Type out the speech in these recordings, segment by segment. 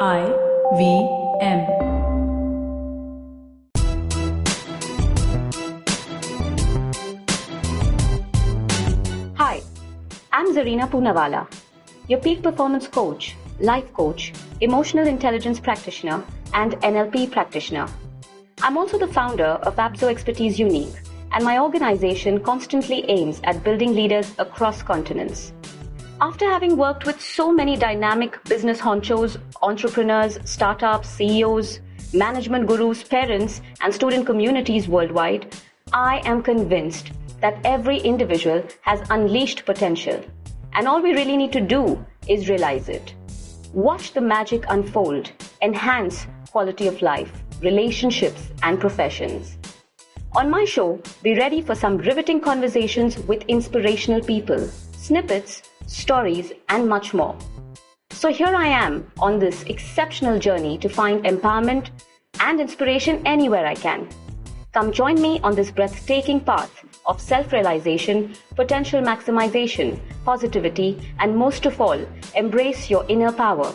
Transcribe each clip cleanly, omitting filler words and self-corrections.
IVM. Hi, I'm Zarina Poonawalla, your peak performance coach, life coach, emotional intelligence practitioner, and NLP practitioner. I'm also the founder of Abso Expertise Unique, and my organization constantly aims at building leaders across continents. After having worked with so many dynamic business honchos, entrepreneurs, startups, CEOs, management gurus, parents, and student communities worldwide, I am convinced that every individual has unleashed potential, and all we really need to do is realize it. Watch the magic unfold, enhance quality of life, relationships, and professions. On my show, be ready for some riveting conversations with inspirational people, snippets, stories, and much more. So here I am on this exceptional journey to find empowerment and inspiration anywhere I can. Come join me on this breathtaking path of self-realization, potential maximization, positivity, and most of all, embrace your inner power.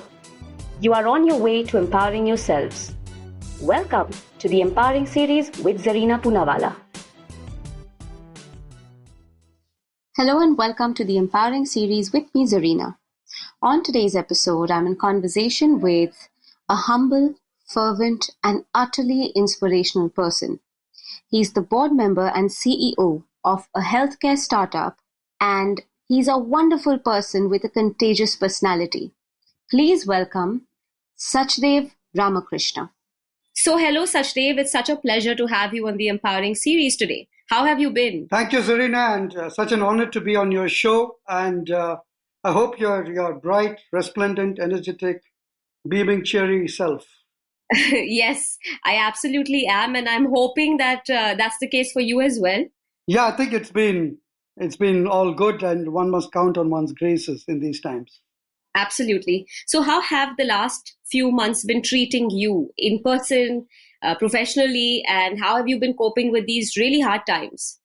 You are on your way to empowering yourselves. Welcome to the Empowering Series with Zarina Poonawalla. Hello and welcome to the Empowering Series with me, Zarina. On today's episode, I'm in conversation with a humble, fervent, and utterly inspirational person. He's the board member and CEO of a healthcare startup, and he's a wonderful person with a contagious personality. Please welcome Sachdev Ramakrishna. So hello, Sachdev. It's such a pleasure to have you on the Empowering Series today. How have you been? Thank you, Zarina, and such an honor to be on your show. And I hope you're bright, resplendent, energetic, beaming, cheery self. Yes, I absolutely am, and I'm hoping that that's the case for you as well. Yeah, I think it's been all good, and one must count on one's graces in these times. Absolutely. So how have the last few months been treating you in person, professionally, and how have you been coping with these really hard times?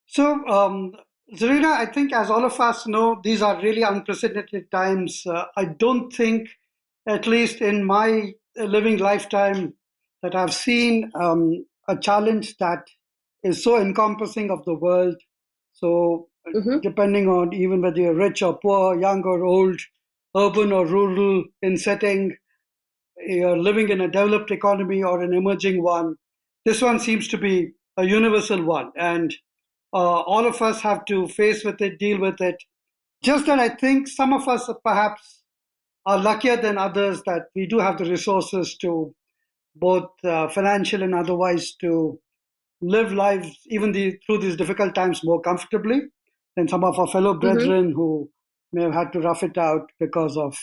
So, Zarina, I think as all of us know, these are really unprecedented times. I don't think, at least in my living lifetime, that I've seen a challenge that is so encompassing of the world. So, depending on even whether you're rich or poor, young or old, urban or rural in setting, you're living in a developed economy or an emerging one, this one seems to be a universal one. And all of us have to face with it, deal with it. Just that I think some of us perhaps are luckier than others that we do have the resources to both financial and otherwise to live lives even through these difficult times more comfortably than some of our fellow brethren who may have had to rough it out because of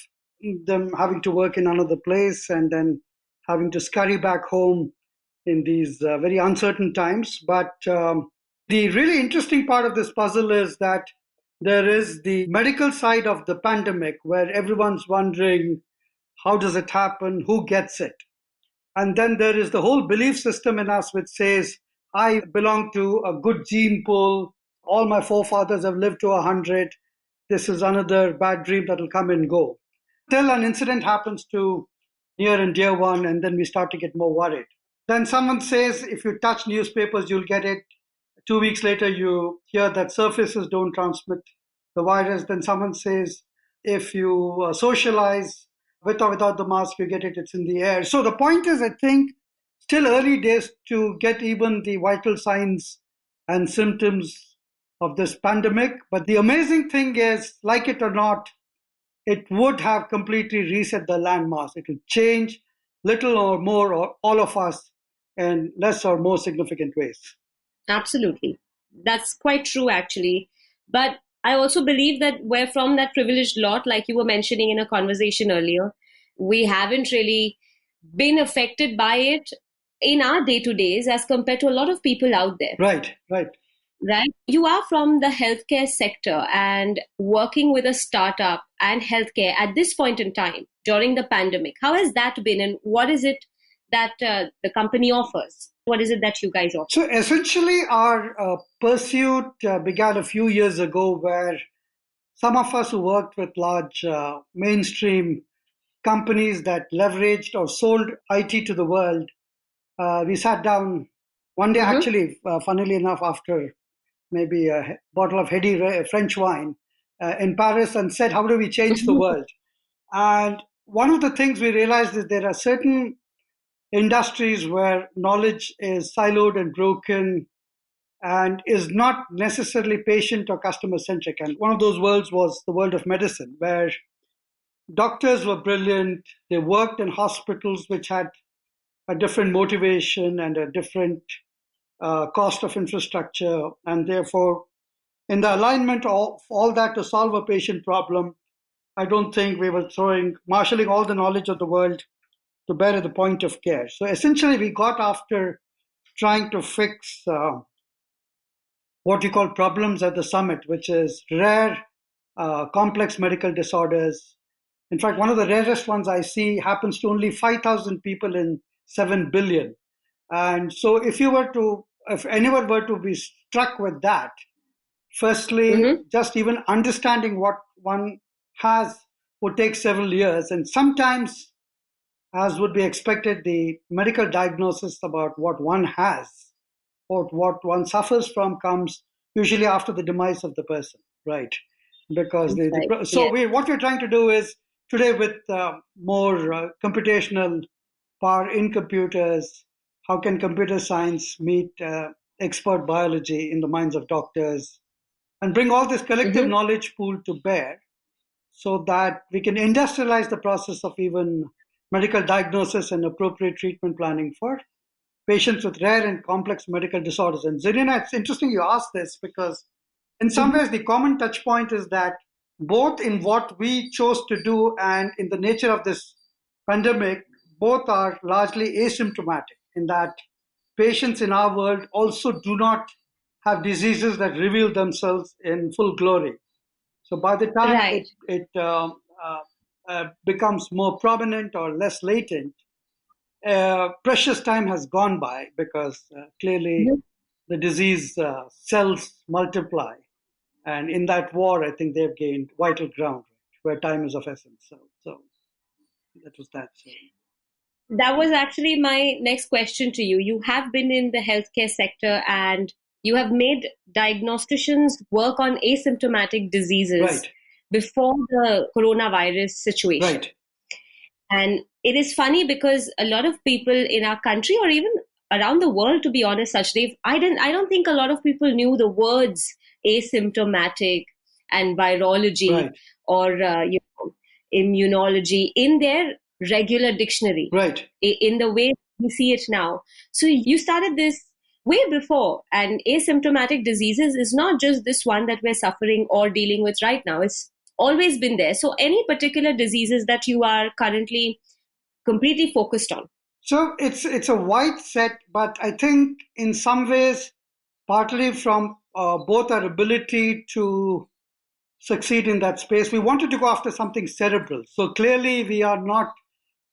them having to work in another place and then having to scurry back home in these very uncertain times. But the really interesting part of this puzzle is that there is the medical side of the pandemic where everyone's wondering, how does it happen? Who gets it? And then there is the whole belief system in us which says, I belong to a good gene pool. All my forefathers have lived to 100. This is another bad dream that will come and go. Till an incident happens to near and dear one, and then we start to get more worried. Then someone says, if you touch newspapers, you'll get it. 2 weeks later, you hear that surfaces don't transmit the virus. Then someone says, if you socialize with or without the mask, you get it, it's in the air. So the point is, I think, still early days to get even the vital signs and symptoms of this pandemic. But the amazing thing is, like it or not, it would have completely reset the landmass. It will change little or more or all of us in less or more significant ways. Absolutely. That's quite true, actually. But I also believe that we're from that privileged lot, like you were mentioning in a conversation earlier. We haven't really been affected by it in our day-to-days as compared to a lot of people out there. Right. Right? You are from the healthcare sector and working with a startup and healthcare at this point in time during the pandemic. How has that been, and what is it that the company offers? What is it that you guys offer? So essentially, our pursuit began a few years ago where some of us who worked with large mainstream companies that leveraged or sold IT to the world, we sat down one day, actually, funnily enough, after maybe a bottle of heady French wine in Paris, and said, how do we change the world? And one of the things we realized is there are certain industries where knowledge is siloed and broken and is not necessarily patient or customer centric. And one of those worlds was the world of medicine, where doctors were brilliant. They worked in hospitals which had a different motivation and a different cost of infrastructure. And therefore, in the alignment of all that to solve a patient problem, I don't think we were marshalling all the knowledge of the world to bear at the point of care. So essentially, we got after trying to fix what you call problems at the summit, which is rare, complex medical disorders. In fact, one of the rarest ones I see happens to only 5,000 people in 7 billion. And so if anyone were to be struck with that, firstly, just even understanding what one has would take several years. And sometimes, as would be expected, the medical diagnosis about what one has or what one suffers from comes usually after the demise of the person, right? Because what we're trying to do is today with more computational power in computers, how can computer science meet expert biology in the minds of doctors and bring all this collective knowledge pool to bear so that we can industrialize the process of even medical diagnosis and appropriate treatment planning for patients with rare and complex medical disorders. And Zarina, it's interesting you asked this because in some ways the common touch point is that both in what we chose to do and in the nature of this pandemic, both are largely asymptomatic in that patients in our world also do not have diseases that reveal themselves in full glory. So by the time it becomes more prominent or less latent, precious time has gone by because clearly the disease cells multiply. And in that war, I think they've gained vital ground, where time is of essence. So that was that. So. That was actually my next question to you. You have been in the healthcare sector and you have made diagnosticians work on asymptomatic diseases before the coronavirus situation. Right. And it is funny because a lot of people in our country or even around the world, to be honest, Sachdev, I don't think a lot of people knew the words asymptomatic and virology or immunology in their regular dictionary, in the way we see it now. So you started this way before, and asymptomatic diseases is not just this one that we're suffering or dealing with right now. It's always been there. So any particular diseases that you are currently completely focused on? So it's a wide set, but I think in some ways, partly from both our ability to succeed in that space, we wanted to go after something cerebral. So clearly we are not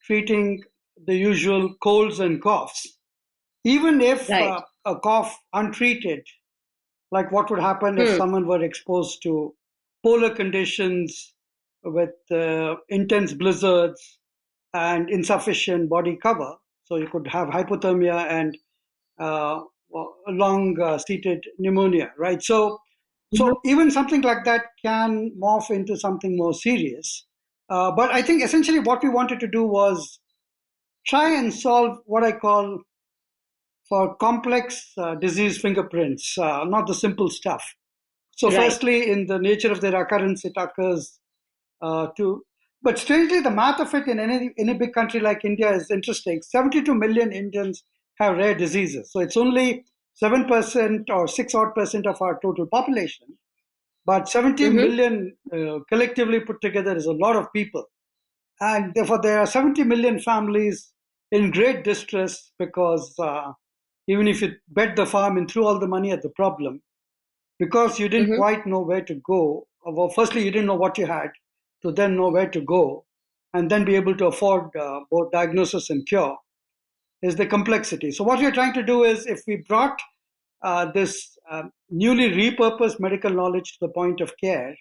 treating the usual colds and coughs. Even if a cough untreated, like what would happen if someone were exposed to polar conditions with intense blizzards and insufficient body cover. So you could have hypothermia and long-seated pneumonia, right? So even something like that can morph into something more serious. But I think essentially what we wanted to do was try and solve what I call for complex disease fingerprints, not the simple stuff. So firstly, in the nature of their occurrence, it occurs but strangely, the math of it in any big country like India is interesting. 72 million Indians have rare diseases. So it's only 7% or 6% of our total population. But 70 million collectively put together is a lot of people. And therefore, there are 70 million families in great distress because even if you bet the farm and threw all the money at the problem, because you didn't quite know where to go, well, firstly, you didn't know what you had, to then know where to go, and then be able to afford both diagnosis and cure, is the complexity. So what we're trying to do is, if we brought this newly repurposed medical knowledge to the point of care,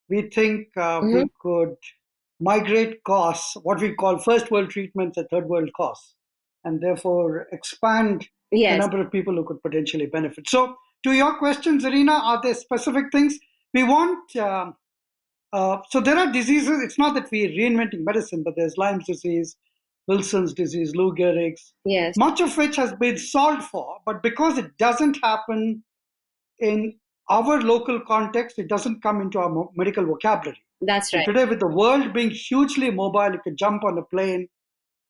we think we could migrate costs, what we call first world treatments at third world costs, and therefore expand the number of people who could potentially benefit. So to your question, Zarina, are there specific things we want? So there are diseases. It's not that we're reinventing medicine, but there's Lyme's disease, Wilson's disease, Lou Gehrig's, much of which has been solved for, but because it doesn't happen in our local context, it doesn't come into our medical vocabulary. That's right. And today, with the world being hugely mobile, you can jump on a plane.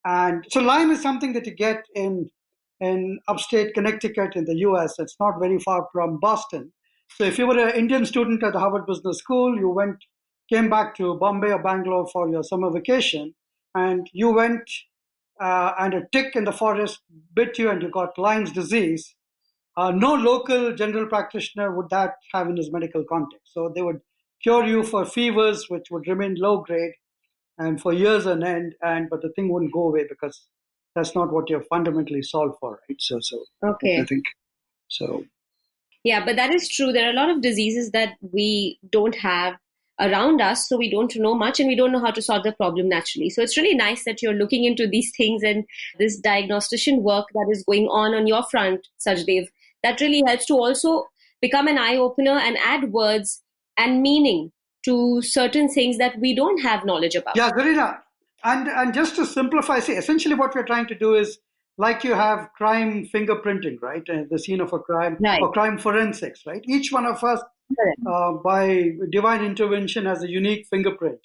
And so Lyme is something that you get in upstate Connecticut in the US. It's not very far from Boston. So if you were an Indian student at the Harvard Business School, you came back to Bombay or Bangalore for your summer vacation, and you went and a tick in the forest bit you and you got Lyme's disease, no local general practitioner would that have in his medical context. So they would cure you for fevers which would remain low grade and for years on end, but the thing wouldn't go away because that's not what you're fundamentally solved for, right? So okay. I think so. Yeah, but that is true. There are a lot of diseases that we don't have around us, so we don't know much and we don't know how to solve the problem naturally. So it's really nice that you're looking into these things and this diagnostician work that is going on your front, Sachdev, that really helps to also become an eye-opener and add words and meaning to certain things that we don't have knowledge about. Yeah, Zarina, and just to simplify, see, essentially what we're trying to do is, like you have crime fingerprinting, right? The scene of a crime, or crime forensics, right? Each one of us, by divine intervention, has a unique fingerprint.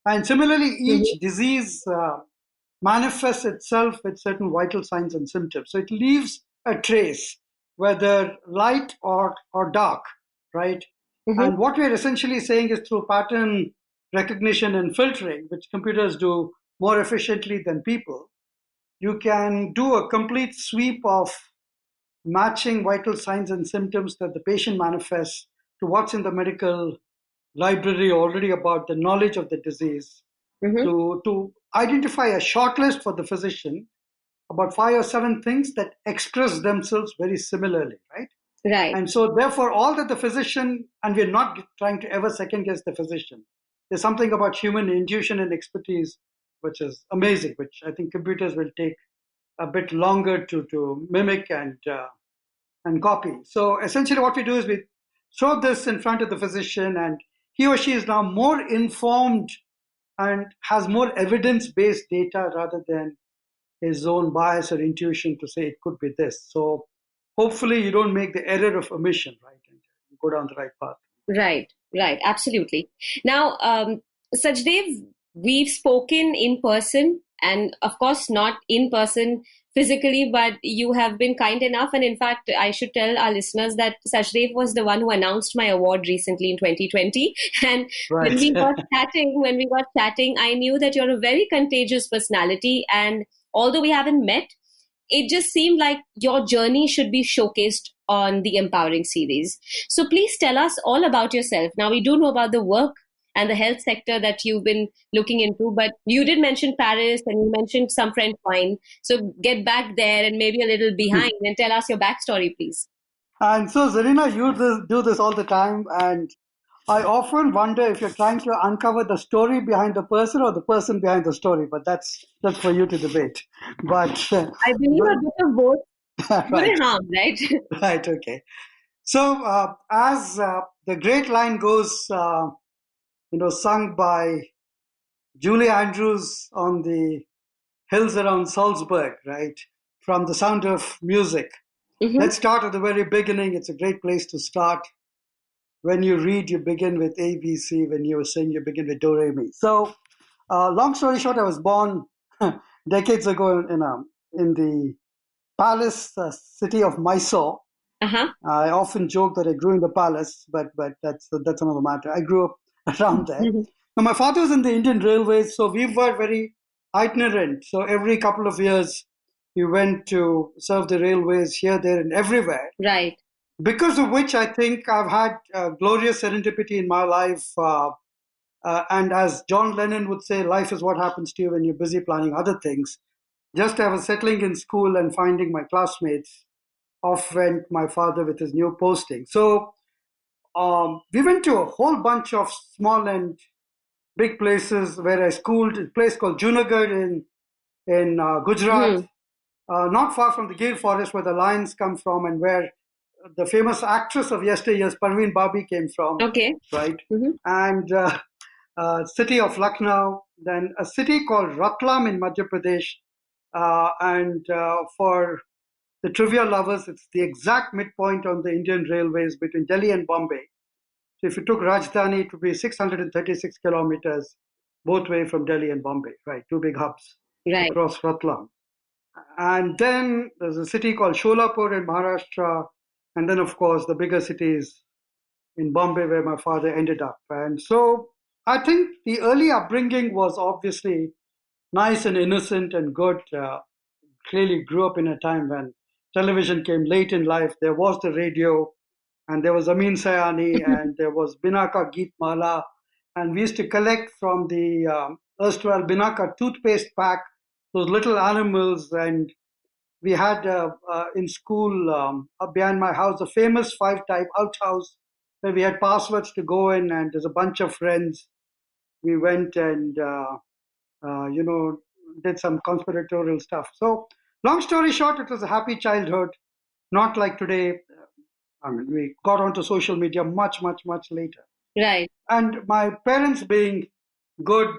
And similarly, each disease manifests itself with certain vital signs and symptoms. So it leaves a trace, whether light or dark, right? And what we're essentially saying is through pattern recognition and filtering, which computers do more efficiently than people, you can do a complete sweep of matching vital signs and symptoms that the patient manifests to what's in the medical library already about the knowledge of the disease, to identify a short list for the physician about 5 or 7 things that express themselves very similarly, right? Right. And so therefore all that the physician, and we're not trying to ever second guess the physician, there's something about human intuition and expertise which is amazing, which I think computers will take a bit longer to mimic and copy. So essentially what we do is we throw this in front of the physician, and he or she is now more informed and has more evidence-based data rather than his own bias or intuition to say it could be this. So hopefully you don't make the error of omission, right? And you go down the right path. Right. Absolutely. Now, Sachdev, we've spoken in person, and of course not in person physically, but you have been kind enough. And in fact, I should tell our listeners that Sachdev was the one who announced my award recently in 2020. And when we got chatting, I knew that you're a very contagious personality. And although we haven't met, it just seemed like your journey should be showcased on the Empowering series. So please tell us all about yourself. Now, we do know about the work and the health sector that you've been looking into, but you did mention Paris and you mentioned some French wine. So get back there and maybe a little behind and tell us your backstory, please. And so, Zarina, you do this all the time. And I often wonder if you're trying to uncover the story behind the person or the person behind the story, but that's for you to debate. But I believe a bit of both. Wouldn't harm, right? Right, okay. So as the great line goes, sung by Julie Andrews on the hills around Salzburg, right? From The Sound of Music. Let's start at the very beginning. It's a great place to start. When you read, you begin with A, B, C. When you sing, you begin with Do, Re, Mi. So, long story short, I was born decades ago in the palace city of Mysore. I often joke that I grew in the palace, but that's another matter. I grew up around there. Now, my father was in the Indian Railways, so we were very itinerant. So every couple of years, we went to serve the railways here, there, and everywhere. Right. Because of which I think I've had glorious serendipity in my life. And as John Lennon would say, life is what happens to you when you're busy planning other things. Just I was settling in school and finding my classmates, off went my father with his new posting. So we went to a whole bunch of small and big places where I schooled, a place called Junagadh in Gujarat, not far from the Gir forest where the lions come from and where the famous actress of yesteryears, Parveen Babi, came from. Okay. Right. And city of Lucknow, then a city called Ratlam in Madhya Pradesh. And for the trivia lovers, it's the exact midpoint on the Indian railways between Delhi and Bombay. So if you took Rajdhani, it would be 636 kilometers both way from Delhi and Bombay, right? Two big hubs across Ratlam. And then there's a city called Sholapur in Maharashtra. And then, of course, the bigger cities in Bombay where my father ended up. And so I think the early upbringing was obviously nice and innocent and good. Clearly grew up in a time when television came late in life. There was the radio, and there was Amin Sayani, and there was Binaka Geet Mala. And we used to collect from the erstwhile Binaka toothpaste pack those little animals. And we had in school behind my house a famous 5-type outhouse where we had passwords to go in, and there's a bunch of friends. We went and did some conspiratorial stuff. So long story short, it was a happy childhood, not like today. I mean, we got onto social media much, much, much later. Right. And my parents, being good,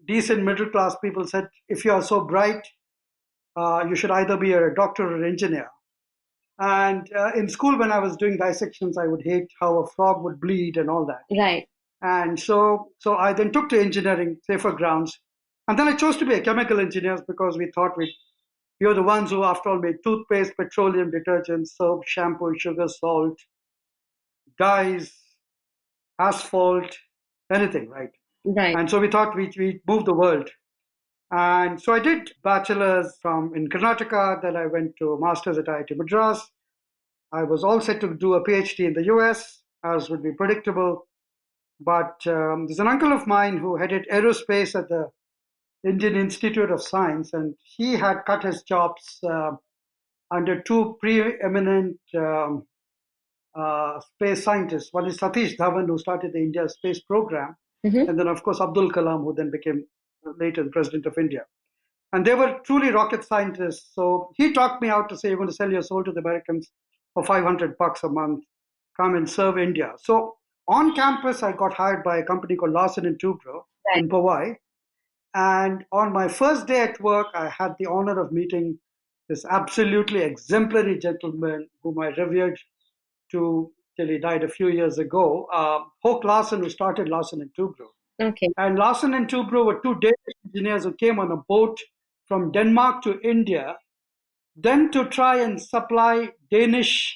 decent middle class people, said, if you are so bright, you should either be a doctor or an engineer. And in school, when I was doing dissections, I would hate how a frog would bleed and all that. Right. And so I then took to engineering, safer grounds. And then I chose to be a chemical engineer because we thought we were the ones who, after all, made toothpaste, petroleum, detergents, soap, shampoo, sugar, salt, dyes, asphalt, anything, right? Right. And so we thought we'd move the world. And so I did bachelor's in Karnataka. Then I went to master's at IIT Madras. I was all set to do a PhD in the US, as would be predictable. But there's an uncle of mine who headed aerospace at the Indian Institute of Science, and he had cut his chops under two preeminent space scientists. One is Satish Dhawan, who started the India space program, and then, of course, Abdul Kalam, who then became later the president of India. And they were truly rocket scientists. So he talked me out to say, you're going to sell your soul to the Americans for $500 a month. Come and serve India. So on campus, I got hired by a company called Larsen & Toubro in Powai. And on my first day at work, I had the honor of meeting this absolutely exemplary gentleman whom I revered till he died a few years ago, Hoke Larsen, who started Larsen & Toubro. Okay. And Larsen & Toubro were two Danish engineers who came on a boat from Denmark to India, then to try and supply Danish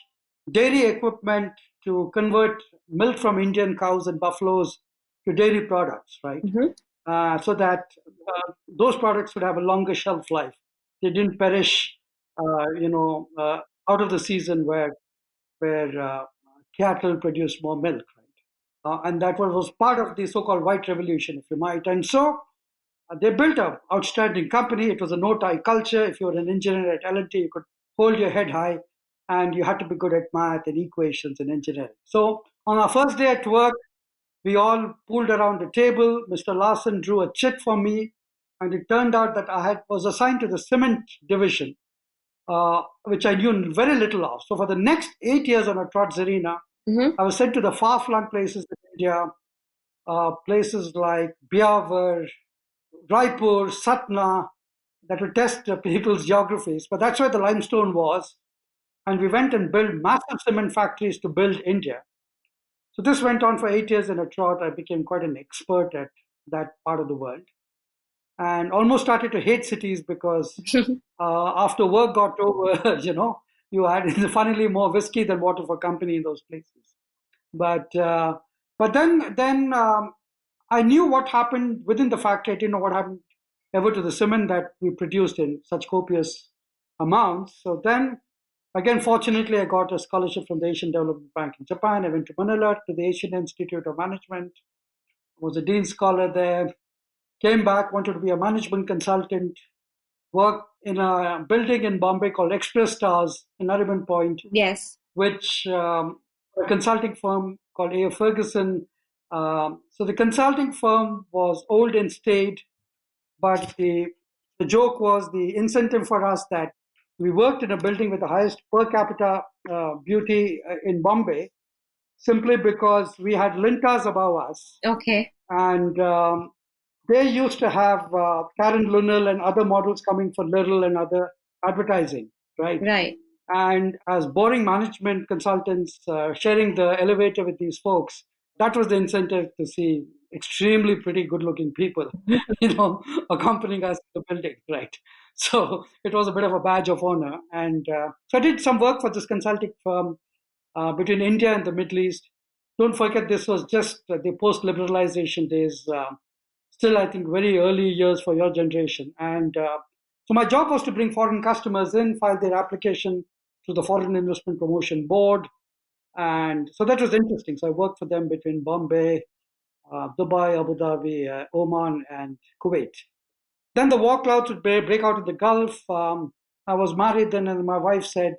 dairy equipment to convert milk from Indian cows and buffaloes to dairy products, right? So that those products would have a longer shelf life. They didn't perish, out of the season where cattle produce more milk, right? And that was part of the so-called White Revolution, if you might. And so they built an outstanding company. It was a no-tie culture. If you were an engineer at L&T, you could hold your head high, and you had to be good at math and equations and engineering. So on our first day at work, we all pulled around the table. Mr. Larsen drew a chit for me, and it turned out that I was assigned to the cement division, which I knew very little of. So for the next 8 years on a trot Zarina, I was sent to the far-flung places in India, places like Biawar, Raipur, Satna, that would test people's geographies. But that's where the limestone was. And we went and built massive cement factories to build India. So this went on for 8 years in a trot. I became quite an expert at that part of the world, and almost started to hate cities because after work got over, you had funnily more whiskey than water for company in those places. But then I knew what happened within the factory. I didn't know what happened ever to the cement that we produced in such copious amounts. So then, again, fortunately, I got a scholarship from the Asian Development Bank in Japan. I went to Manila to the Asian Institute of Management, was a dean scholar there, came back, wanted to be a management consultant, worked in a building in Bombay called Express Stars in Nariman Point. Yes. Which a consulting firm called A. Ferguson So the consulting firm was old and staid, but the joke was the incentive for us that we worked in a building with the highest per capita beauty in Bombay, simply because we had lintas above us. Okay. And they used to have Karen Lunel and other models coming for Little and other advertising, right? Right. And as boring management consultants sharing the elevator with these folks, that was the incentive to see extremely pretty good-looking people, accompanying us to the building, right? So it was a bit of a badge of honor. And so I did some work for this consulting firm between India and the Middle East. Don't forget, this was just the post-liberalization days. Still, I think, very early years for your generation. And so my job was to bring foreign customers in, file their application to the Foreign Investment Promotion Board. And so that was interesting. So I worked for them between Bombay, Dubai, Abu Dhabi, Oman, and Kuwait. Then the war clouds would break out in the Gulf. I was married then, and my wife said,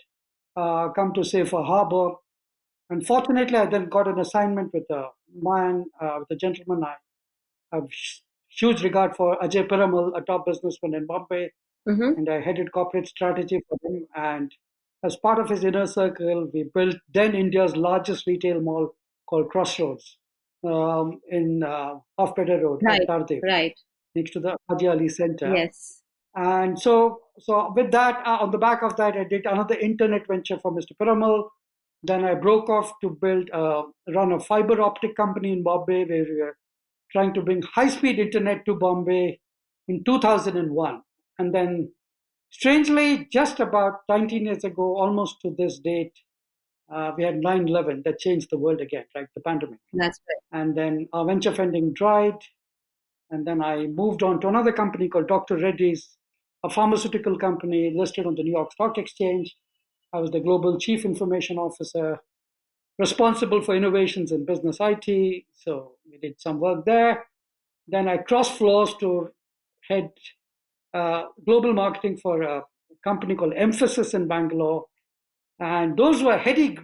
come to Safer Harbor. Unfortunately, I then got an assignment with a man, with a gentleman I have huge regard for, Ajay Piramal, a top businessman in Bombay, and I headed corporate strategy for him. And as part of his inner circle, we built then India's largest retail mall called Crossroads in Off-Pedder Road, Right, Tardev, right. next to the Haji Ali Center. Yes. And so with that, on the back of that, I did another internet venture for Mr. Piramal. Then I broke off to run a fiber optic company in Bombay, where we were trying to bring high-speed internet to Bombay in 2001. And then, strangely, just about 19 years ago, almost to this date, we had 9/11 that changed the world again, right? The pandemic. That's right. And then our venture funding dried. And then I moved on to another company called Dr. Reddy's, a pharmaceutical company listed on the New York Stock Exchange. I was the global chief information officer, responsible for innovations in business IT. So we did some work there. Then I crossed floors to head global marketing for a company called Emphasis in Bangalore. And those were heady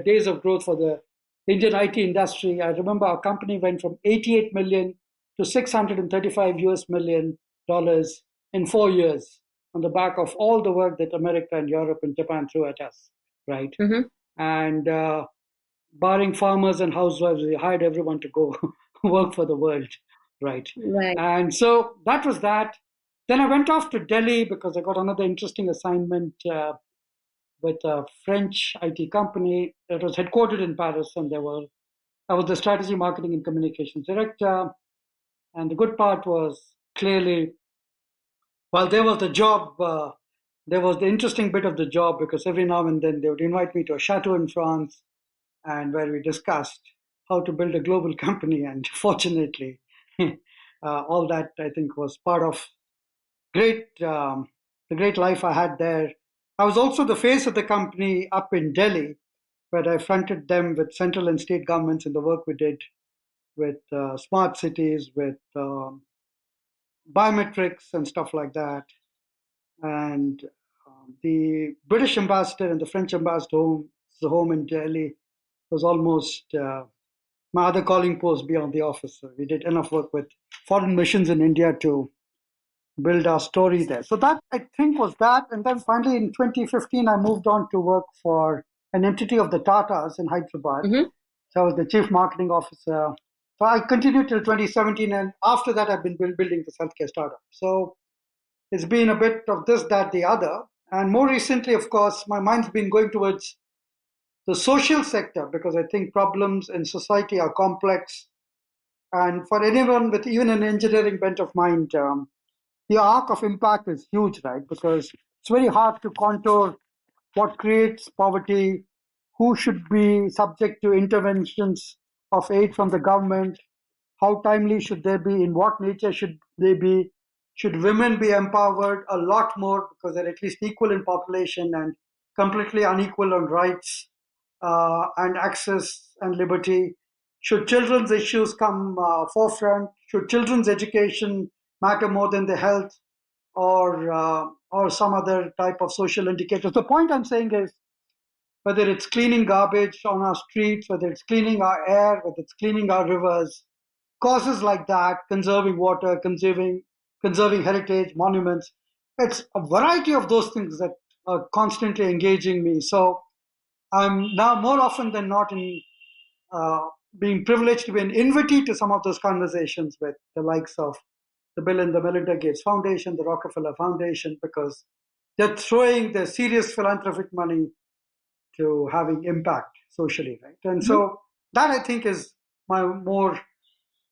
days of growth for the Indian IT industry. I remember our company went from 88 million to 635 US million dollars in 4 years on the back of all the work that America and Europe and Japan threw at us, right? And barring farmers and housewives, we hired everyone to go work for the world, right? And so that was that. Then I went off to Delhi because I got another interesting assignment with a French IT company that was headquartered in Paris, and I was the strategy, marketing, and communications director. And the good part was clearly, while there was the job, there was the interesting bit of the job, because every now and then they would invite me to a chateau in France, and where we discussed how to build a global company. And fortunately, all that, I think, was part of the great life I had there. I was also the face of the company up in Delhi, where I fronted them with central and state governments in the work we did with smart cities, with biometrics and stuff like that. And the British ambassador and the French ambassador home in Delhi was almost my other calling post beyond the office. So we did enough work with foreign missions in India to build our story there. So that, I think, was that. And then finally in 2015, I moved on to work for an entity of the Tatas in Hyderabad. So I was the chief marketing officer. So I continued till 2017. And after that, I've been building this healthcare startup. So it's been a bit of this, that, the other. And more recently, of course, my mind's been going towards the social sector, because I think problems in society are complex. And for anyone with even an engineering bent of mind, the arc of impact is huge, right? Because it's very hard to contour what creates poverty, who should be subject to interventions of aid from the government, how timely should they be, in what nature should they be, should women be empowered a lot more because they're at least equal in population and completely unequal on rights and access and liberty. Should children's issues come forefront? Should children's education matter more than the health or some other type of social indicators? The point I'm saying is whether it's cleaning garbage on our streets, whether it's cleaning our air, whether it's cleaning our rivers, causes like that, conserving water, conserving heritage, monuments. It's a variety of those things that are constantly engaging me. So I'm now more often than not being privileged to be an invitee to some of those conversations with the likes of the Bill and the Melinda Gates Foundation, the Rockefeller Foundation, because they're throwing their serious philanthropic money to having impact socially, right? And so that, I think, is my more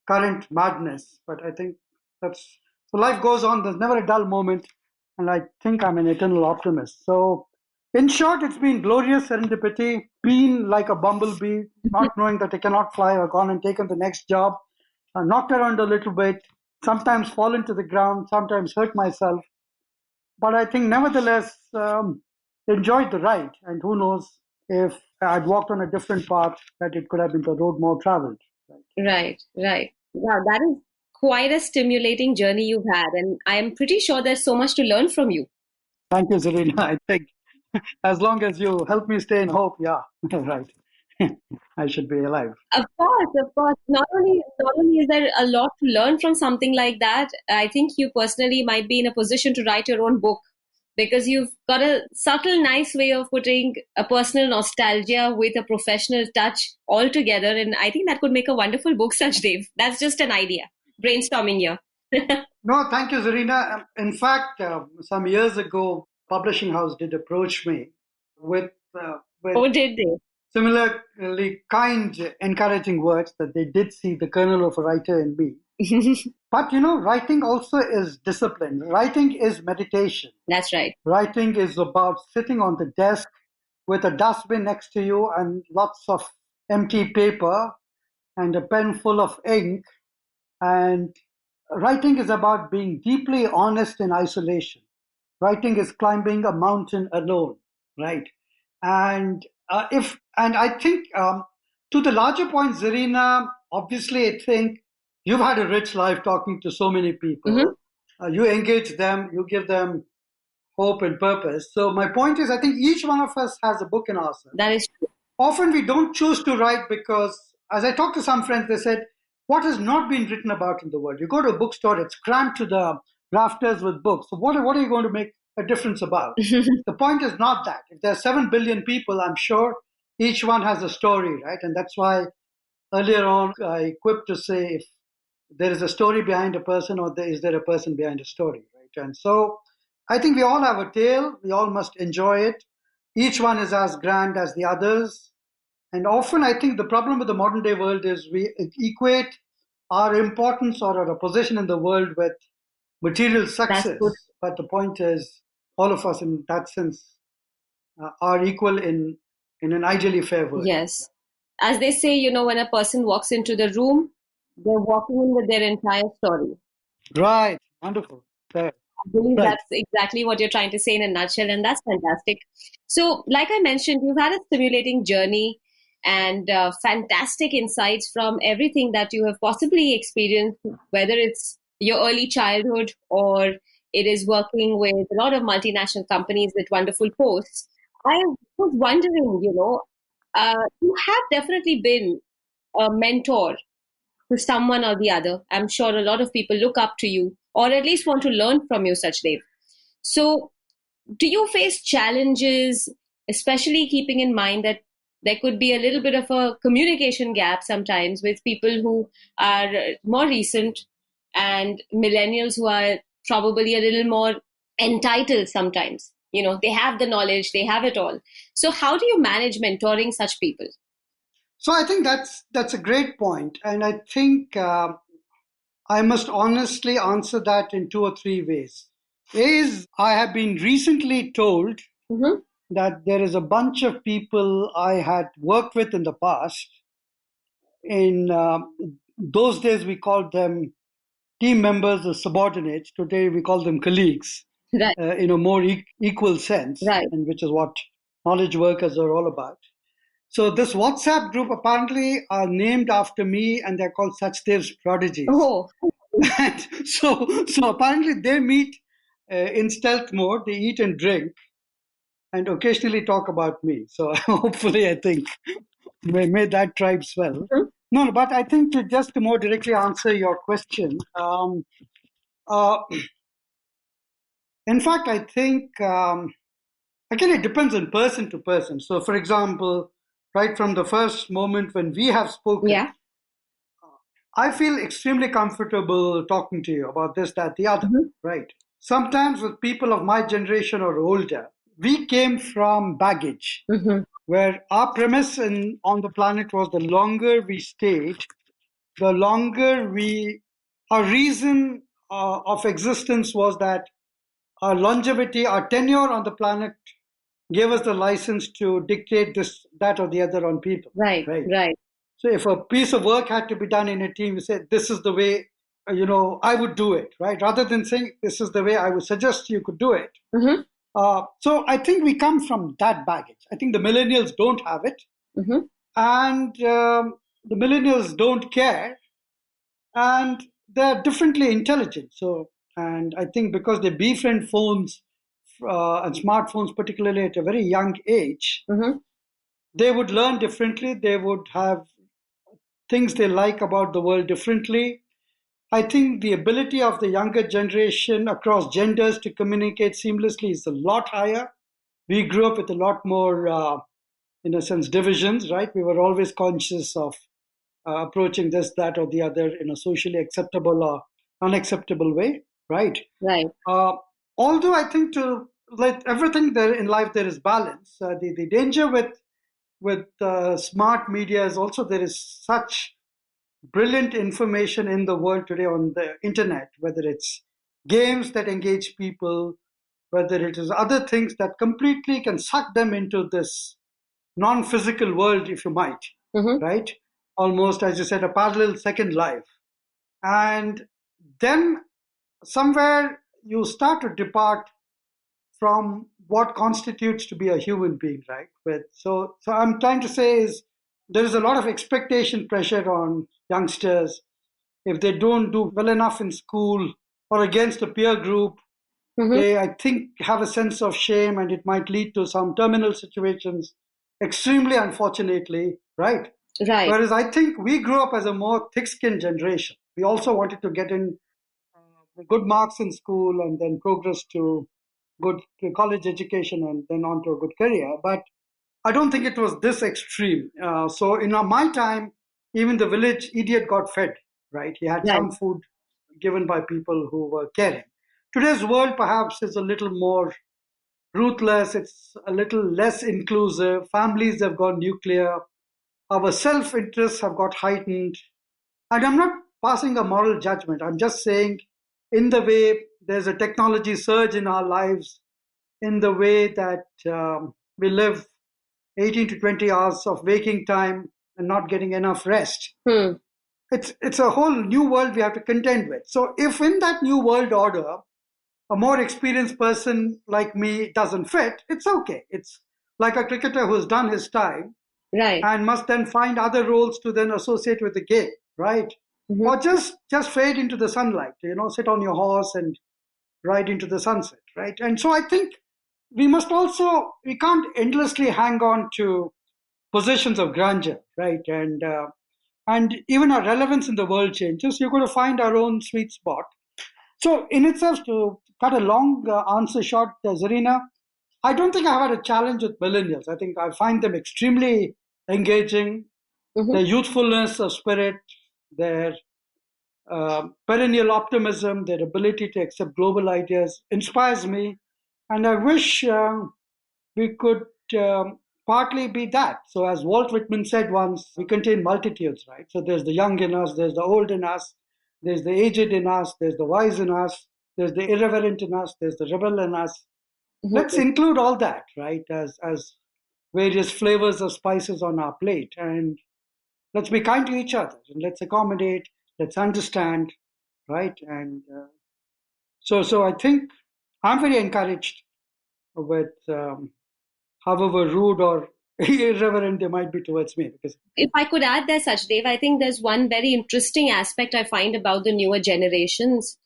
current madness. But I think so life goes on. There's never a dull moment. And I think I'm an eternal optimist. So in short, it's been glorious serendipity, been like a bumblebee, not knowing that I cannot fly. I've gone and taken the next job, knocked around a little bit, sometimes fallen to the ground, sometimes hurt myself. But I think nevertheless, enjoyed the ride. And who knows if I'd walked on a different path, that it could have been the road more traveled. Right. Wow, that is quite a stimulating journey you've had. And I am pretty sure there's so much to learn from you. Thank you, Zarina. I think as long as you help me stay in hope, yeah, right. I should be alive. Of course. Not only is there a lot to learn from something like that, I think you personally might be in a position to write your own book, because you've got a subtle, nice way of putting a personal nostalgia with a professional touch all together. And I think that could make a wonderful book, Sachdev. That's just an idea. Brainstorming here. No, thank you, Zarina. In fact, some years ago, publishing house did approach me with oh, did they? Similarly kind, encouraging words that they did see the kernel of a writer in me. But writing also is discipline. Writing is meditation. That's right. Writing is about sitting on the desk with a dustbin next to you and lots of empty paper and a pen full of ink. And writing is about being deeply honest in isolation. Writing is climbing a mountain alone, right? And I think to the larger point, Zarina, obviously, I think you've had a rich life talking to so many people. You engage them, you give them hope and purpose. So my point is, I think each one of us has a book in ourselves. That is true. Often we don't choose to write because, as I talked to some friends, they said, what has not been written about in the world? You go to a bookstore, it's crammed to the rafters with books. So what are you going to make a difference about? The point is not that. If there are 7 billion people, I'm sure each one has a story, right? And that's why earlier on I quipped to say, if there is a story behind a person, or is there a person behind a story, right? And so I think we all have a tale. We all must enjoy it. Each one is as grand as the others. And often I think the problem with the modern day world is we equate our importance or our position in the world with material success. But the point is, all of us in that sense are equal in an ideally fair world. Yes. As they say, when a person walks into the room, they're walking in with their entire story. Right. Wonderful. Fair. I believe that's exactly what you're trying to say in a nutshell, and that's fantastic. So, like I mentioned, you've had a stimulating journey and fantastic insights from everything that you have possibly experienced, whether it's your early childhood or it is working with a lot of multinational companies with wonderful posts. I was wondering, you have definitely been a mentor to someone or the other. I'm sure a lot of people look up to you, or at least want to learn from you, Sachdev. So, do you face challenges, especially keeping in mind that there could be a little bit of a communication gap sometimes with people who are more recent and millennials who are probably a little more entitled sometimes? They have the knowledge, they have it all. So how do you manage mentoring such people? So I think that's a great point. And I think I must honestly answer that in 2 or 3 ways. I have been recently told that there is a bunch of people I had worked with in the past. In those days, we called them team members or subordinates. Today, we call them colleagues, right. In a more equal sense, right. And which is what knowledge workers are all about. So this WhatsApp group apparently are named after me, and they're called Sachdev's prodigies. Oh. so apparently they meet in stealth mode. They eat and drink. and occasionally talk about me. So hopefully, I think, may that tribe swell. Mm-hmm. No, but I think to more directly answer your question, in fact, I think, again, it depends on person to person. So, for example, right from the first moment when we have spoken, I feel extremely comfortable talking to you about this, that, the other, right? Sometimes with people of my generation or older, we came from baggage, where our premise on the planet was the longer we stayed, the longer our reason of existence was that our longevity, our tenure on the planet gave us the license to dictate this, that, or the other on people. Right. So if a piece of work had to be done in a team, we said, this is the way, I would do it, right? Rather than saying, this is the way I would suggest you could do it. So I think we come from that baggage. I think the millennials don't have it. And the millennials don't care. And they're differently intelligent. So, and I think because they befriend phones and smartphones, particularly at a very young age, they would learn differently. They would have things they like about the world differently. I think the ability of the younger generation across genders to communicate seamlessly is a lot higher. We grew up with a lot more, in a sense, divisions, right? We were always conscious of approaching this, that, or the other in a socially acceptable or unacceptable way, right? Although I think like everything there in life, there is balance. The danger with smart media is also there is such brilliant information in the world today on the internet, whether it's games that engage people, whether it is other things that completely can suck them into this non-physical world, if you might, right? Almost, as you said, a parallel second life. And then somewhere you start to depart from what constitutes to be a human being, right? So I'm trying to say is there is a lot of expectation pressure on youngsters. If they don't do well enough in school or against a peer group, they, I think, have a sense of shame, and it might lead to some terminal situations, extremely unfortunately, right? Whereas I think we grew up as a more thick-skinned generation. We also wanted to get in good marks in school and then progress to good college education and then on to a good career. But I don't think it was this extreme. So in my time, even the village idiot got fed, right? He had some food given by people who were caring. Today's world perhaps is a little more ruthless. It's a little less inclusive. Families have gone nuclear. Our self-interests have got heightened. And I'm not passing a moral judgment. I'm just saying, in the way there's a technology surge in our lives, in the way that we live 18 to 20 hours of waking time and not getting enough rest. It's a whole new world we have to contend with. So if in that new world order, a more experienced person like me doesn't fit, it's okay. It's like a cricketer who's done his time and must then find other roles to then associate with the game, right? Or just fade into the sunlight, sit on your horse and ride into the sunset, right? And so I think we can't endlessly hang on to positions of grandeur, right? And even our relevance in the world changes. You're going to find our own sweet spot. So in itself, to cut a long answer short, Zarina, I don't think I've had a challenge with millennials. I think I find them extremely engaging. Their youthfulness of spirit, their perennial optimism, their ability to accept global ideas inspires me. And I wish we could partly be that. So as Walt Whitman said once, we contain multitudes, right? So there's the young in us, there's the old in us, there's the aged in us, there's the wise in us, there's the irreverent in us, there's the rebel in us. Let's include all that, right, as various flavors of spices on our plate. And let's be kind to each other, and let's accommodate, let's understand, right? And so I think I'm very encouraged with however rude or irreverent they might be towards me. Because if I could add there, Sachdev, I think there's one very interesting aspect I find about the newer generations,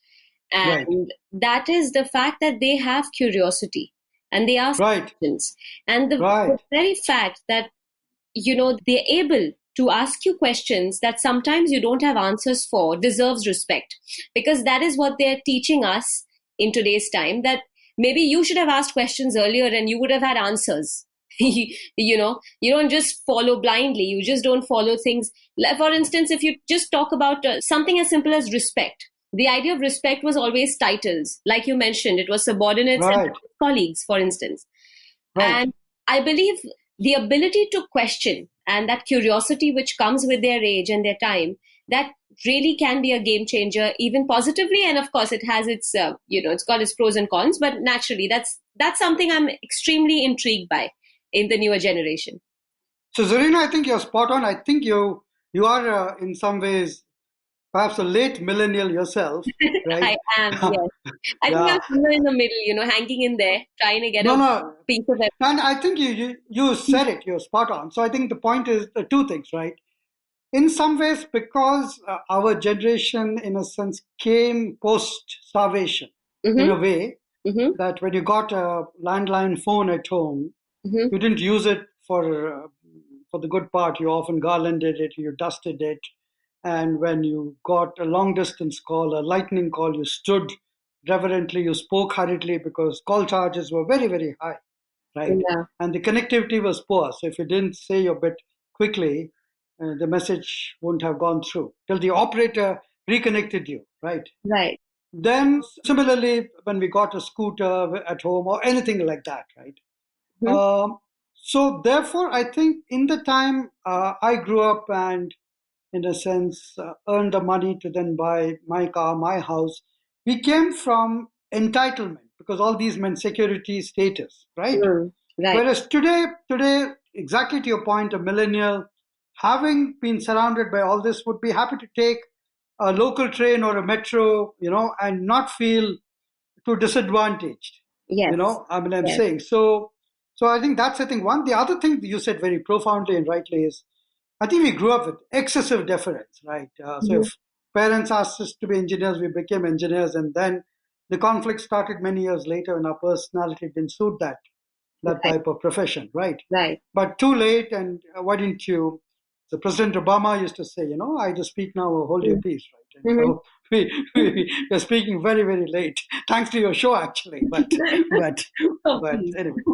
and that is the fact that they have curiosity. and they ask questions. And the very fact that, they're able to ask you questions that sometimes you don't have answers for deserves respect, because that is what they're teaching us in today's time, that maybe you should have asked questions earlier and you would have had answers. You don't just follow blindly. You just don't follow things. For instance, if you just talk about something as simple as respect, the idea of respect was always titles. Like you mentioned, it was subordinates and colleagues, for instance. And I believe the ability to question and that curiosity which comes with their age and their time, that really can be a game changer, even positively. And of course, it has its, it's got its pros and cons, but naturally, that's something I'm extremely intrigued by in the newer generation. So Zarina, I think you're spot on. I think you are in some ways perhaps a late millennial yourself, right? I am, yes. I think I'm somewhere in the middle, hanging in there, trying to get a piece of it. And I think you said it, you're spot on. So I think the point is two things, right? In some ways, because our generation, in a sense, came post-starvation, in a way, that when you got a landline phone at home, you didn't use it for the good part. You often garlanded it, you dusted it. And when you got a long-distance call, a lightning call, you stood reverently, you spoke hurriedly because call charges were very, very high, right? Yeah. And the connectivity was poor. So if you didn't say your bit quickly, the message wouldn't have gone through till the operator reconnected you, right? Right. Then similarly, when we got a scooter at home or anything like that, right? So therefore, I think in the time I grew up and in a sense, earned the money to then buy my car, my house. We came from entitlement because all these meant security, status, right? Right. Whereas today, exactly to your point, a millennial, having been surrounded by all this, would be happy to take a local train or a metro, and not feel too disadvantaged. Yes. I'm saying. So I think that's the thing. One, the other thing you said very profoundly and rightly is, I think we grew up with excessive deference, right? So if parents asked us to be engineers, we became engineers, and then the conflict started many years later when our personality didn't suit that type of profession, right? Right. But too late, and why didn't you? So President Obama used to say, either speak now or hold your peace, right? And so we're speaking very, very late, thanks to your show, actually. But anyway,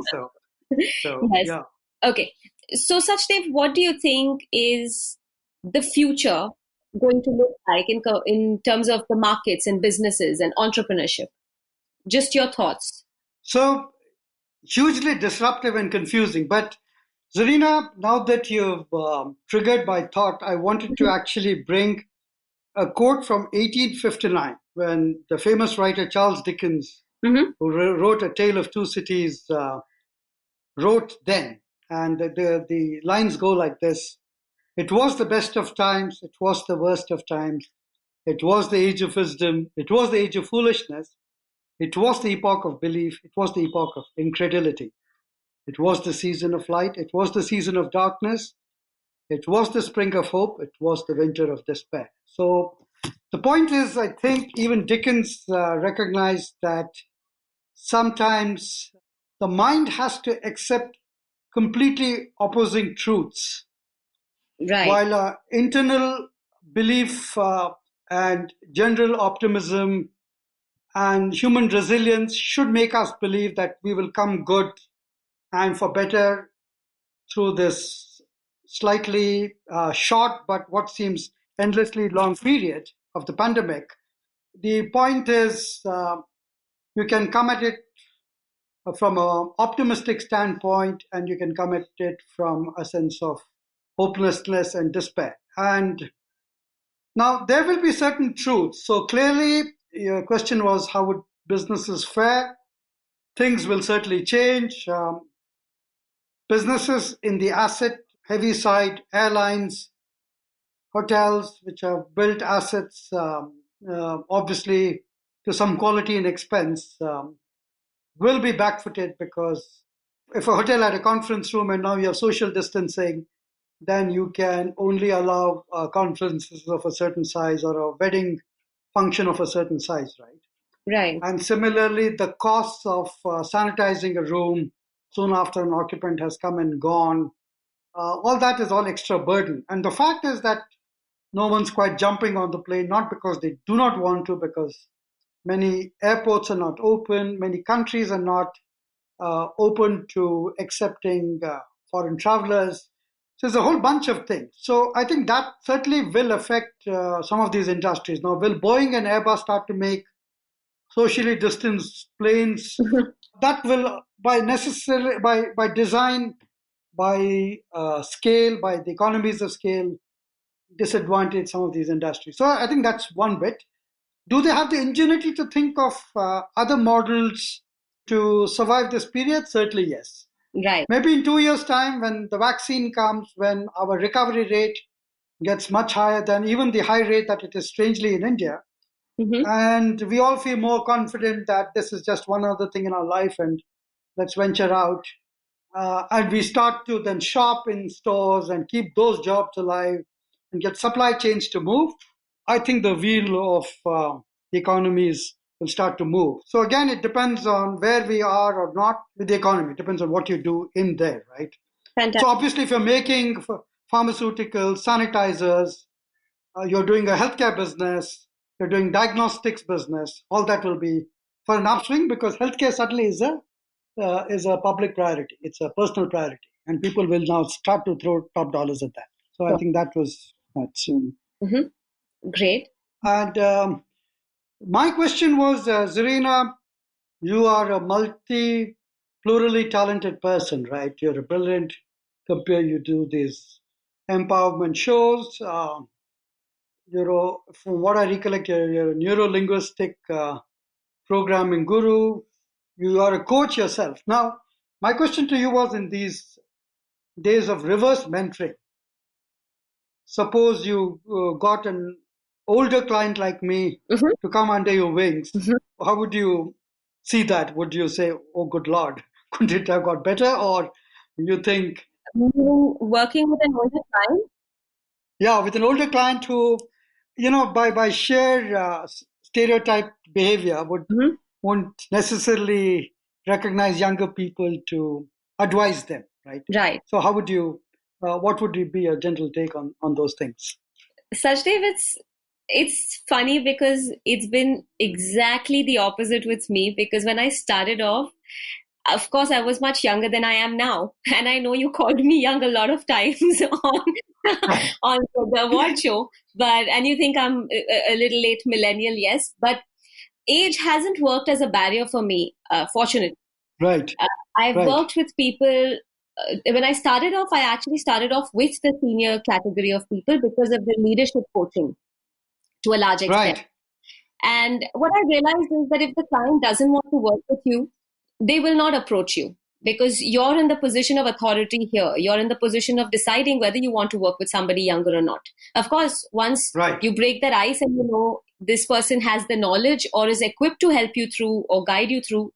so yes. Yeah. Okay. So, Sachdev, what do you think is the future going to look like in terms of the markets and businesses and entrepreneurship? Just your thoughts. So, hugely disruptive and confusing. But, Zarina, now that you've triggered my thought, I wanted to actually bring a quote from 1859 when the famous writer Charles Dickens, who wrote A Tale of Two Cities, wrote then. And the lines go like this: "It was the best of times, it was the worst of times. It was the age of wisdom, it was the age of foolishness. It was the epoch of belief, it was the epoch of incredulity. It was the season of light, it was the season of darkness. It was the spring of hope, it was the winter of despair." So the point is, I think even Dickens recognized that sometimes the mind has to accept completely opposing truths. Right. While internal belief and general optimism and human resilience should make us believe that we will come good and for better through this slightly short but what seems endlessly long period of the pandemic. The point is, you can come at it from an optimistic standpoint, and you can come at it from a sense of hopelessness and despair. And now there will be certain truths. So clearly, your question was, how would businesses fare? Things will certainly change. Businesses in the asset heavy side, airlines, hotels, which have built assets, obviously to some quality and expense, will be backfooted, because if a hotel had a conference room and now you have social distancing, then you can only allow conferences of a certain size or a wedding function of a certain size, right? Right. And similarly, the costs of sanitizing a room soon after an occupant has come and gone, all that is all extra burden. And the fact is that no one's quite jumping on the plane, not because they do not want to, because many airports are not open, many countries are not open to accepting foreign travelers. So there's a whole bunch of things. So I think that certainly will affect some of these industries. Now, will Boeing and Airbus start to make socially distanced planes? That will, by design, by scale, by the economies of scale, disadvantage some of these industries. So I think that's one bit. Do they have the ingenuity to think of other models to survive this period? Certainly, yes. Right. Maybe in 2 years' time, when the vaccine comes, when our recovery rate gets much higher than even the high rate that it is strangely in India, and we all feel more confident that this is just one other thing in our life and let's venture out. And we start to then shop in stores and keep those jobs alive and get supply chains to move. I think the wheel of the economies will start to move. So again, it depends on where we are or not with the economy. It depends on what you do in there, right? Fantastic. So obviously, if you're making pharmaceuticals, sanitizers, you're doing a healthcare business, you're doing diagnostics business, all that will be for an upswing because healthcare suddenly is a public priority. It's a personal priority. And people will now start to throw top dollars at that. So I think that was that soon. Great. And my question was, Zarina, you are a plurally talented person, right? You're a brilliant you do these empowerment shows. From what I recollect, you're a neuro-linguistic programming guru. You are a coach yourself. Now, my question to you was, in these days of reverse mentoring, suppose you got an older client like me to come under your wings. How would you see that? Would you say, oh, good Lord, could it have got better? Or you think... Working with an older client? Yeah, with an older client who, by sheer stereotype behavior won't necessarily recognize younger people to advise them, right? Right. So how would you, what would be your gentle take on those things? Sachdev, it's funny because it's been exactly the opposite with me, because when I started off, of course, I was much younger than I am now. And I know you called me young a lot of times on the award show, and you think I'm a little late millennial, yes. But age hasn't worked as a barrier for me, fortunately. Right. I've worked with people. When I started off, I actually started off with the senior category of people because of the leadership coaching to a large extent. Right. And what I realized is that if the client doesn't want to work with you, they will not approach you because you're in the position of authority here. You're in the position of deciding whether you want to work with somebody younger or not. Of course, once you break that ice and you know this person has the knowledge or is equipped to help you through or guide you through,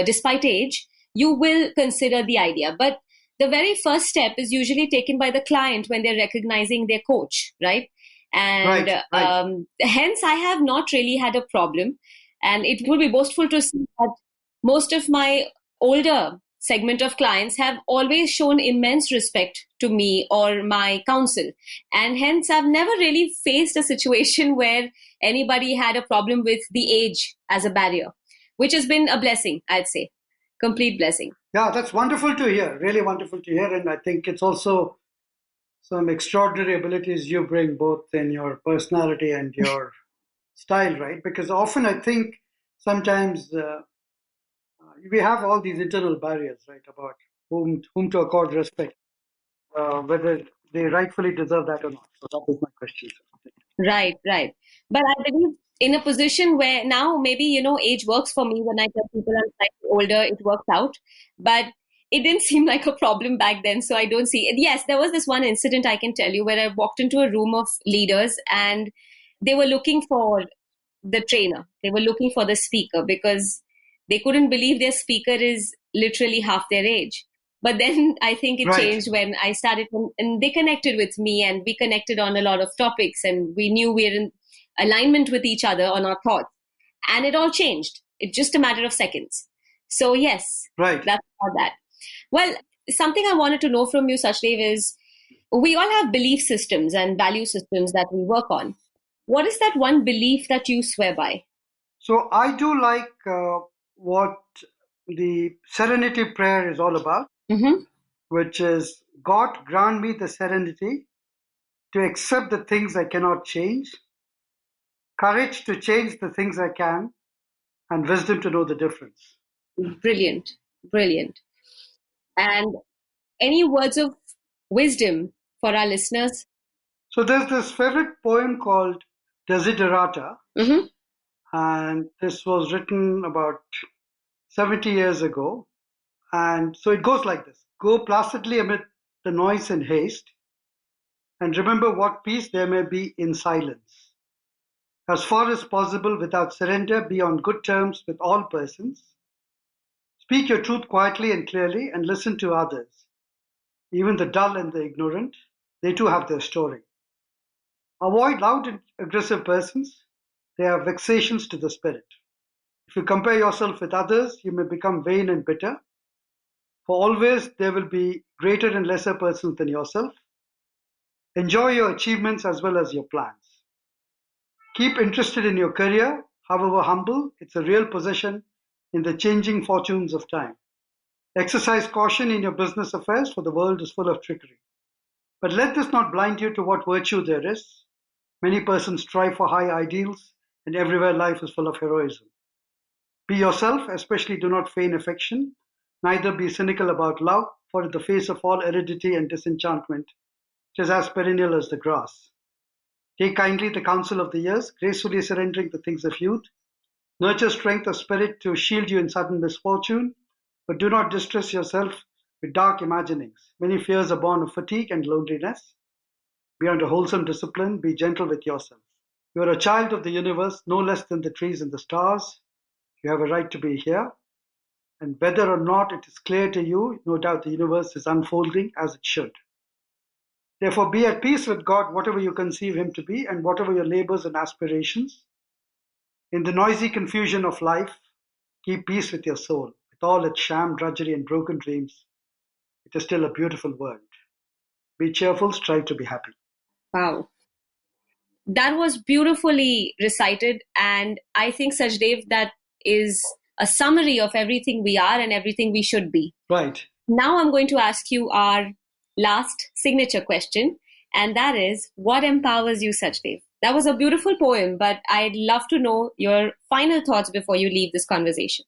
despite age, you will consider the idea. But the very first step is usually taken by the client when they're recognizing their coach, right? And hence, I have not really had a problem. And it would be boastful to see that most of my older segment of clients have always shown immense respect to me or my counsel. And hence, I've never really faced a situation where anybody had a problem with the age as a barrier, which has been a blessing, I'd say. Complete blessing. Yeah, that's wonderful to hear. Really wonderful to hear. And I think it's also some extraordinary abilities you bring both in your personality and your style, right? Because often I think sometimes we have all these internal barriers, right, about whom to accord respect, whether they rightfully deserve that or not. So that was my question. Right. But I believe in a position where now maybe, age works for me. When I tell people I'm slightly older, it works out. But it didn't seem like a problem back then. So I don't see it. Yes, there was this one incident I can tell you where I walked into a room of leaders and they were looking for the trainer. They were looking for the speaker because they couldn't believe their speaker is literally half their age. But then I think it changed when I started, and they connected with me and we connected on a lot of topics and we knew we're in alignment with each other on our thoughts. And it all changed. It's just a matter of seconds. So yes, right. That's about that. Well, something I wanted to know from you, Sachdev, is we all have belief systems and value systems that we work on. What is that one belief that you swear by? So I do like what the Serenity Prayer is all about, which is, God grant me the serenity to accept the things I cannot change, courage to change the things I can, and wisdom to know the difference. Brilliant, brilliant. And any words of wisdom for our listeners? So there's this favorite poem called Desiderata, and this was written about 70 years ago. And so it goes like this: go placidly amid the noise and haste, and remember what peace there may be in silence. As far as possible, without surrender, be on good terms with all persons. Speak your truth quietly and clearly, and listen to others. Even the dull and the ignorant, they too have their story. Avoid loud and aggressive persons. They are vexations to the spirit. If you compare yourself with others, you may become vain and bitter. For always there will be greater and lesser persons than yourself. Enjoy your achievements as well as your plans. Keep interested in your career, however humble, it's a real possession in the changing fortunes of time. Exercise caution in your business affairs, for the world is full of trickery. But let this not blind you to what virtue there is. Many persons strive for high ideals, and everywhere life is full of heroism. Be yourself, especially do not feign affection, neither be cynical about love, for in the face of all aridity and disenchantment, it is as perennial as the grass. Take kindly the counsel of the years, gracefully surrendering the things of youth. Nurture strength of spirit to shield you in sudden misfortune, but do not distress yourself with dark imaginings. Many fears are born of fatigue and loneliness. Be under wholesome discipline, be gentle with yourself. You are a child of the universe, no less than the trees and the stars. You have a right to be here. And whether or not it is clear to you, no doubt the universe is unfolding as it should. Therefore, be at peace with God, whatever you conceive Him to be, and whatever your labors and aspirations. In the noisy confusion of life, keep peace with your soul. With all its sham, drudgery, and broken dreams, it is still a beautiful world. Be cheerful, strive to be happy. Wow. That was beautifully recited. And I think, Sachdev, that is a summary of everything we are and everything we should be. Right. Now I'm going to ask you our last signature question. And that is, what empowers you, Sachdev? That was a beautiful poem, but I'd love to know your final thoughts before you leave this conversation.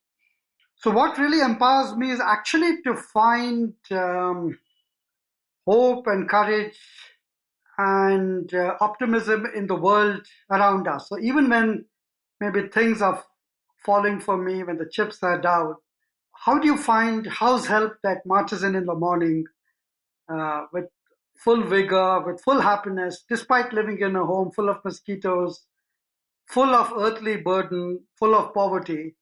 So what really empowers me is actually to find hope and courage and optimism in the world around us. So even when maybe things are falling for me, when the chips are down, how do you find house help that marches in the morning with full vigor, with full happiness, despite living in a home full of mosquitoes, full of earthly burden, full of poverty,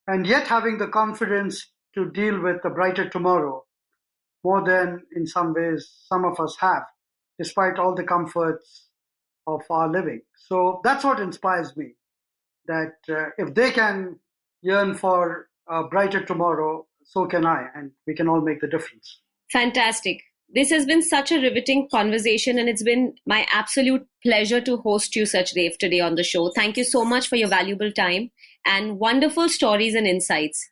and yet having the confidence to deal with a brighter tomorrow, more than in some ways some of us have, despite all the comforts of our living. So that's what inspires me, that if they can yearn for a brighter tomorrow, so can I, and we can all make the difference. Fantastic. This has been such a riveting conversation, and it's been my absolute pleasure to host you, Sachdev, today on the show. Thank you so much for your valuable time and wonderful stories and insights.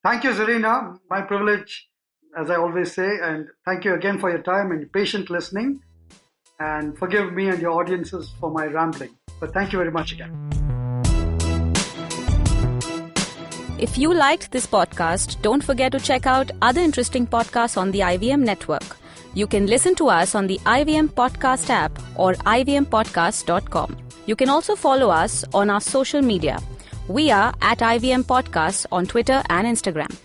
Thank you, Zarina. My privilege, as I always say, and thank you again for your time and patient listening. And forgive me and your audiences for my rambling. But thank you very much again. If you liked this podcast, don't forget to check out other interesting podcasts on the IVM network. You can listen to us on the IVM Podcast app or ivmpodcast.com. You can also follow us on our social media. We are at IVM Podcasts on Twitter and Instagram.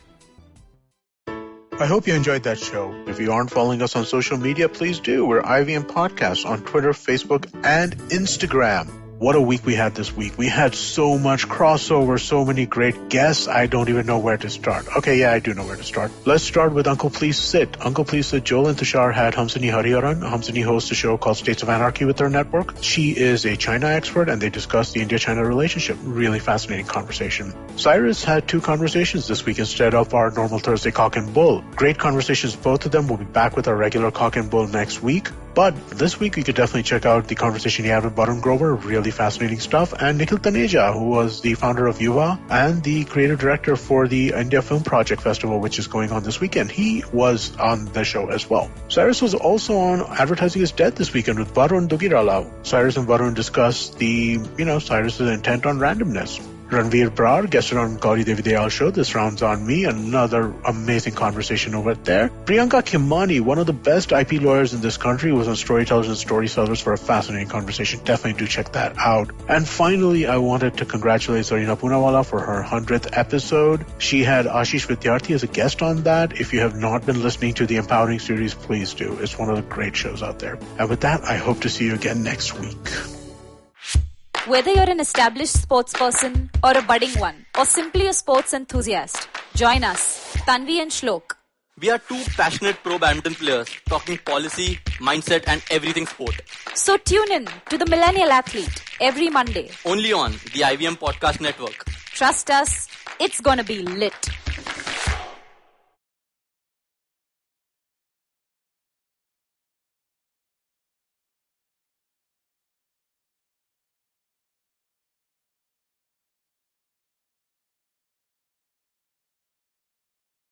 I hope you enjoyed that show. If you aren't following us on social media, please do. We're IVM Podcasts on Twitter, Facebook, and Instagram. what a week we had this week. We had so much crossover, so many great guests. I don't even know where to start. Okay, yeah, I do know where to start. Let's start with Uncle Please Sit. Uncle Please Sit, Joel and Tushar had Hamsini Hariharan. Hamsini hosts a show called States of Anarchy with their network. She is a China expert, and they discuss the India-China relationship. Really fascinating conversation. Cyrus had 2 conversations this week instead of our normal Thursday Cock and Bull. Great conversations, both of them. We'll be back with our regular Cock and Bull next week. But this week, you could definitely check out the conversation he had with Varun Grover. Really fascinating stuff. And Nikhil Taneja, who was the founder of Yuva and the creative director for the India Film Project Festival, which is going on this weekend. He was on the show as well. Cyrus was also on Advertising is Dead this weekend with Varun Dugirala. Cyrus and Varun discussed Cyrus's intent on randomness. Ranveer Brar guested on Gauri Devi Dayal's show, This Round's on Me. Another amazing conversation over there. Priyanka Khimani, one of the best IP lawyers in this country, was on Storytellers and Storysellers for a fascinating conversation. Definitely do check that out. And finally, I wanted to congratulate Zarina Poonawalla for her 100th episode. She had Ashish Vidyarthi as a guest on that. If you have not been listening to the Empowering series, please do. It's one of the great shows out there. And with that, I hope to see you again next week. Whether you're an established sports person or a budding one, or simply a sports enthusiast, join us, Tanvi and Shlok. We are 2 passionate pro badminton players talking policy, mindset and everything sport. So tune in to The Millennial Athlete every Monday. Only on the IVM Podcast Network. Trust us, it's gonna be lit.